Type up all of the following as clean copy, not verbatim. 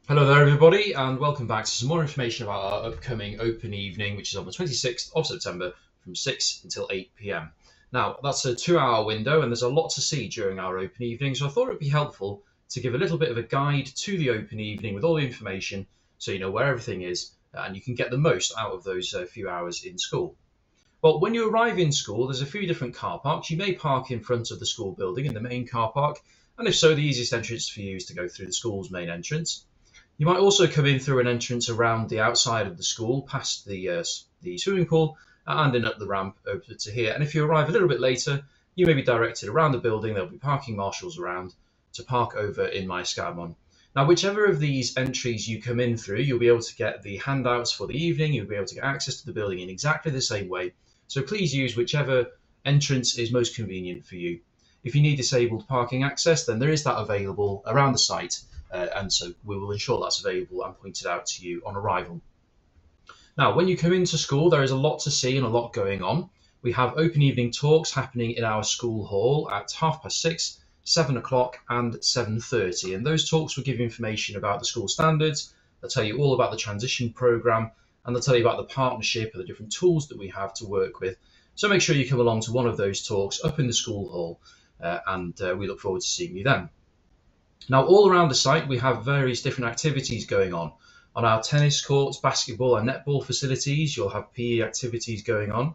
Hello there, everybody, and welcome back to some more information about our upcoming open evening, which is on the 26th of September from 6 until 8 p.m. Now, that's a 2 hour window, and there's a lot to see during our open evening, so I thought it would be helpful to give a little bit of a guide to the open evening with all the information so you know where everything is and you can get the most out of those few hours in school. Well, when you arrive in school, there's a few different car parks. You may park in front of the school building in the main car park, and if so, the easiest entrance for you is to go through the school's main entrance. You might also come in through an entrance around the outside of the school, past the swimming pool, and in up the ramp over to here. And if you arrive a little bit later, you may be directed around the building. There'll be parking marshals around to park over in my Scammon. Now, whichever of these entries you come in through, you'll be able to get the handouts for the evening. You'll be able to get access to the building in exactly the same way. So please use whichever entrance is most convenient for you. If you need disabled parking access, then there is that available around the site, and so we will ensure that's available and pointed out to you on arrival. Now, when you come into school, there is a lot to see and a lot going on. We have open evening talks happening in our school hall at 6:30, 7 o'clock, and 7:30. And those talks will give you information about the school standards. They'll tell you all about the transition programme, and they'll tell you about the partnership and the different tools that we have to work with. So make sure you come along to one of those talks up in the school hall, and we look forward to seeing you then. Now, all around the site, we have various different activities going on. On our tennis courts, basketball and netball facilities, you'll have PE activities going on.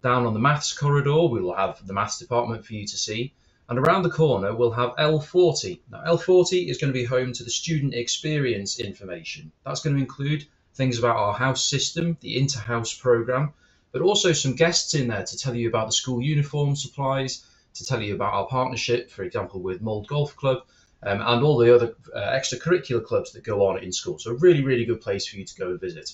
Down on the maths corridor, we will have the maths department for you to see. And around the corner, we'll have L40. Now, L40 is going to be home to the student experience information. That's going to include things about our house system, the inter-house programme, but also some guests in there to tell you about the school uniform supplies, to tell you about our partnership, for example, with Mould Golf Club, and all the other extracurricular clubs that go on in school. So a really, really good place for you to go and visit.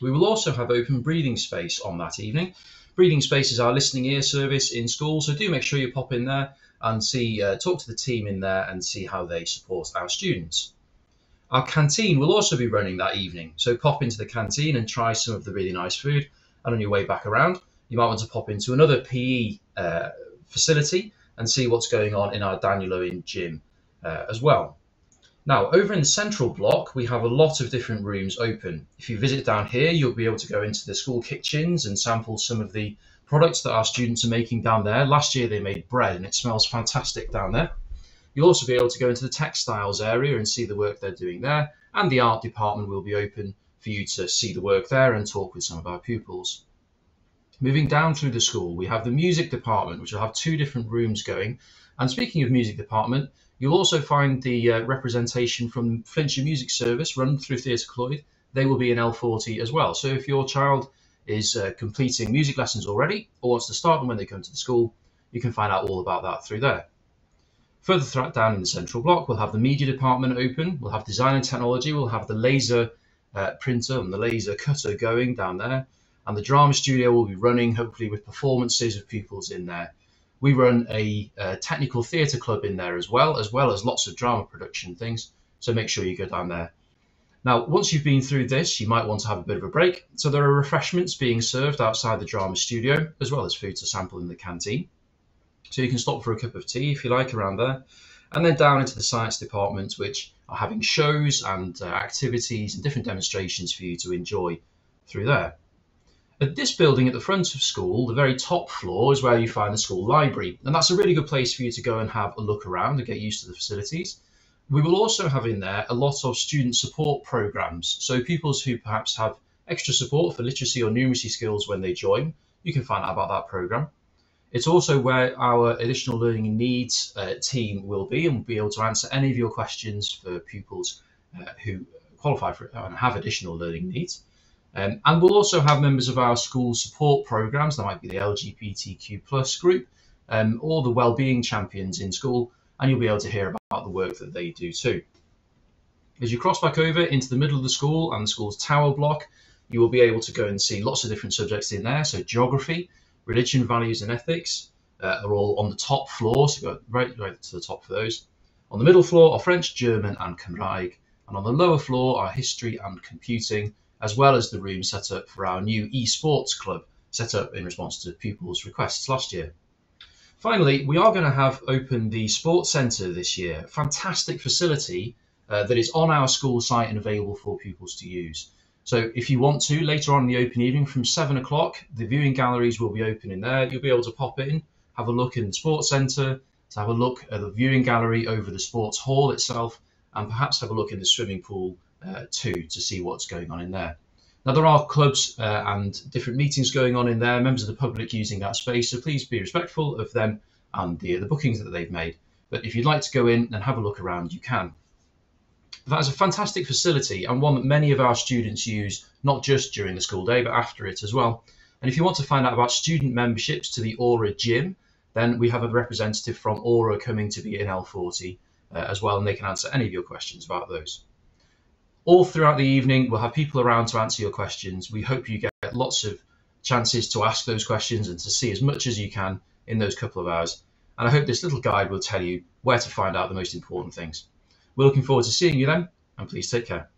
We will also have open breathing space on that evening. Breathing space is our listening ear service in school, so do make sure you pop in there and talk to the team in there and see how they support our students. Our canteen will also be running that evening, so pop into the canteen and try some of the really nice food. And on your way back around, you might want to pop into another PE facility and see what's going on in our Daniel Owen gym as well. Now, over in the central block, we have a lot of different rooms open. If you visit down here, you'll be able to go into the school kitchens and sample some of the products that our students are making down there. Last year they made bread and it smells fantastic down there. You'll also be able to go into the textiles area and see the work they're doing there, and the art department will be open for you to see the work there and talk with some of our pupils. Moving down through the school, we have the music department, which will have two different rooms going. And speaking of music department, you'll also find the representation from Flintshire Music Service run through Theatre Clwyd. They will be in L40 as well. So if your child is completing music lessons already or wants to start them when they come to the school, you can find out all about that through there. Further down in the central block, we'll have the media department open. We'll have design and technology. We'll have the laser printer and the laser cutter going down there. And the drama studio will be running, hopefully with performances of pupils in there. We run a technical theatre club in there as well as lots of drama production things. So make sure you go down there. Now, once you've been through this, you might want to have a bit of a break. So there are refreshments being served outside the drama studio, as well as food to sample in the canteen. So you can stop for a cup of tea if you like around there. And then down into the science department, which are having shows and activities and different demonstrations for you to enjoy through there. At this building at the front of school, the very top floor is where you find the school library. And that's a really good place for you to go and have a look around and get used to the facilities. We will also have in there a lot of student support programs. So pupils who perhaps have extra support for literacy or numeracy skills when they join, you can find out about that program. It's also where our additional learning needs team will be, and will be able to answer any of your questions for pupils who qualify for and have additional learning needs. And we'll also have members of our school support programs. That might be the LGBTQ plus group, or the wellbeing champions in school, and you'll be able to hear about the work that they do too. As you cross back over into the middle of the school and the school's tower block, you will be able to go and see lots of different subjects in there. So geography, religion, values and ethics are all on the top floor, so go right to the top for those. On the middle floor are French, German and Cymraeg, and on the lower floor are history and computing, as well as the room set up for our new esports club, set up in response to pupils' requests last year. Finally, we are going to have open the sports centre this year. Fantastic facility that is on our school site and available for pupils to use. So if you want to, later on in the open evening from 7 o'clock, the viewing galleries will be open in there. You'll be able to pop in, have a look in the sports centre, to have a look at the viewing gallery over the sports hall itself, and perhaps have a look in the swimming pool too, to see what's going on in there. Now, there are clubs and different meetings going on in there, members of the public using that space, so please be respectful of them and the bookings that they've made. But if you'd like to go in and have a look around, you can. That is a fantastic facility and one that many of our students use, not just during the school day, but after it as well. And if you want to find out about student memberships to the Aura Gym, then we have a representative from Aura coming to be in L40 as well, and they can answer any of your questions about those. All throughout the evening, we'll have people around to answer your questions. We hope you get lots of chances to ask those questions and to see as much as you can in those couple of hours. And I hope this little guide will tell you where to find out the most important things. We're looking forward to seeing you then, and please take care.